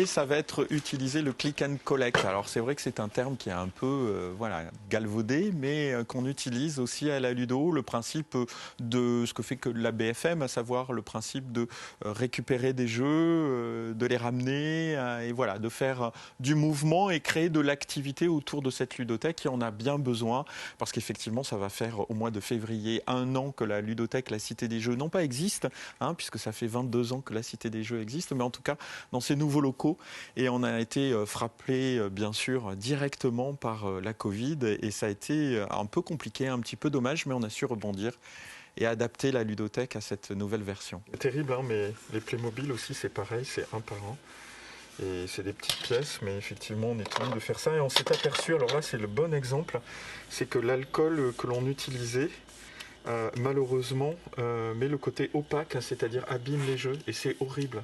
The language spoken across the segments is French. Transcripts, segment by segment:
ça va être utiliser le click and collect. Alors c'est vrai que c'est un terme qui est un peu galvaudé, mais qu'on utilise aussi à la Ludo, le principe de ce que fait que la BFM, à savoir le principe de récupérer des jeux, de les ramener, et voilà, de faire du mouvement et créer de l'activité autour de cette ludothèque qui en a bien besoin, parce qu'effectivement ça va faire au mois de février 1 an que la ludothèque, la Cité des Jeux, non pas existe, puisque ça fait 22 ans que la Cité des Jeux existe, mais en tout cas dans ces nouveaux locaux. Et on a été frappé, bien sûr, directement par la Covid. Et ça a été un peu compliqué, un petit peu dommage, mais on a su rebondir et adapter la ludothèque à cette nouvelle version. C'est terrible, mais les Playmobil aussi, c'est pareil, c'est un par un. Et c'est des petites pièces, mais effectivement, on est tenu de faire ça. Et on s'est aperçu, alors là, c'est le bon exemple, c'est que l'alcool que l'on utilisait, malheureusement, met le côté opaque, c'est-à-dire abîme les jeux, et c'est horrible.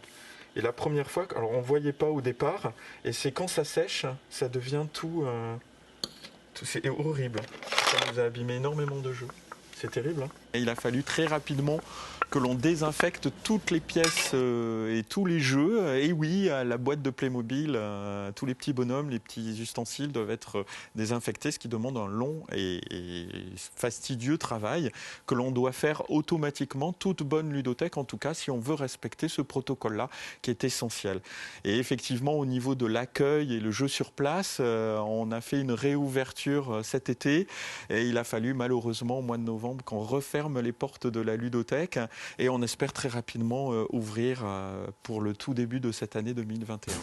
Et la première fois, alors on ne voyait pas au départ, et c'est quand ça sèche, ça devient tout c'est horrible. Ça nous a abîmé énormément de jeux. C'est terrible. Et il a fallu très rapidement que l'on désinfecte toutes les pièces et tous les jeux. Et oui, la boîte de Playmobil, tous les petits bonhommes, les petits ustensiles doivent être désinfectés, ce qui demande un long et fastidieux travail que l'on doit faire automatiquement, toute bonne ludothèque en tout cas, si on veut respecter ce protocole-là qui est essentiel. Et effectivement, au niveau de l'accueil et le jeu sur place, on a fait une réouverture cet été et il a fallu malheureusement au mois de novembre qu'on referme les portes de la ludothèque et on espère très rapidement ouvrir pour le tout début de cette année 2021.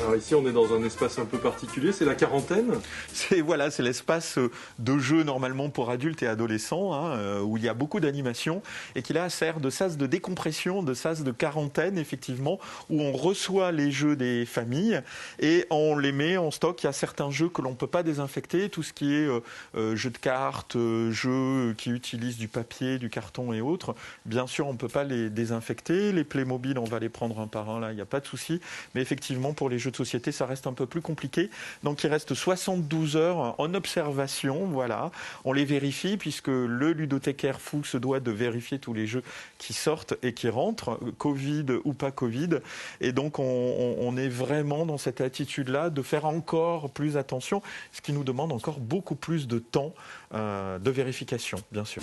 Alors ici, on est dans un espace un peu particulier, c'est la quarantaine. C'est l'espace de jeu normalement pour adultes et adolescents, où il y a beaucoup d'animation et qui là sert de sas de décompression, de sas de quarantaine effectivement, où on reçoit les jeux des familles et on les met en stock. Il y a certains jeux que l'on ne peut pas désinfecter, tout ce qui est jeux de cartes, jeux qui utilisent du papier, du carton et autres. Bien sûr, on ne peut pas les désinfecter. Les Playmobil, on va les prendre un par un, là, il n'y a pas de souci. Mais effectivement, pour les jeux de société, ça reste un peu plus compliqué. Donc, il reste 72 heures en observation. Voilà. On les vérifie puisque le ludothécaire fou se doit de vérifier tous les jeux qui sortent et qui rentrent, Covid ou pas Covid. Et donc, on est vraiment dans cette attitude-là de faire encore plus attention, ce qui nous demande encore beaucoup plus de temps de vérification, bien sûr.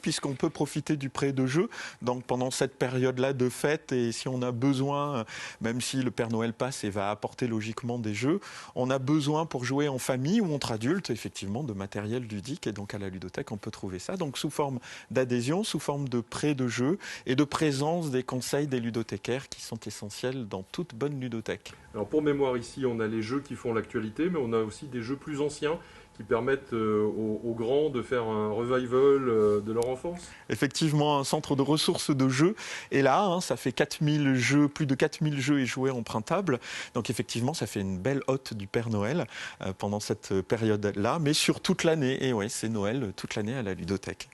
Puisqu'on peut profiter du prêt de jeu donc pendant cette période-là de fête et si on a besoin, même si le Père Noël passe et va apporter logiquement des jeux, on a besoin pour jouer en famille ou entre adultes effectivement de matériel ludique et donc à la ludothèque on peut trouver ça donc sous forme d'adhésion, sous forme de prêt de jeu et de présence des conseils des ludothécaires qui sont essentiels dans toute bonne ludothèque. Alors pour mémoire ici on a les jeux qui font l'actualité mais on a aussi des jeux plus anciens qui permettent aux grands de faire un revival de leur enfance. Effectivement, un centre de ressources de jeux. Et là, ça fait 4000 jeux, plus de 4000 jeux et jouets empruntables. Donc effectivement, ça fait une belle hotte du Père Noël pendant cette période-là, mais sur toute l'année. Et oui, c'est Noël toute l'année à la ludothèque.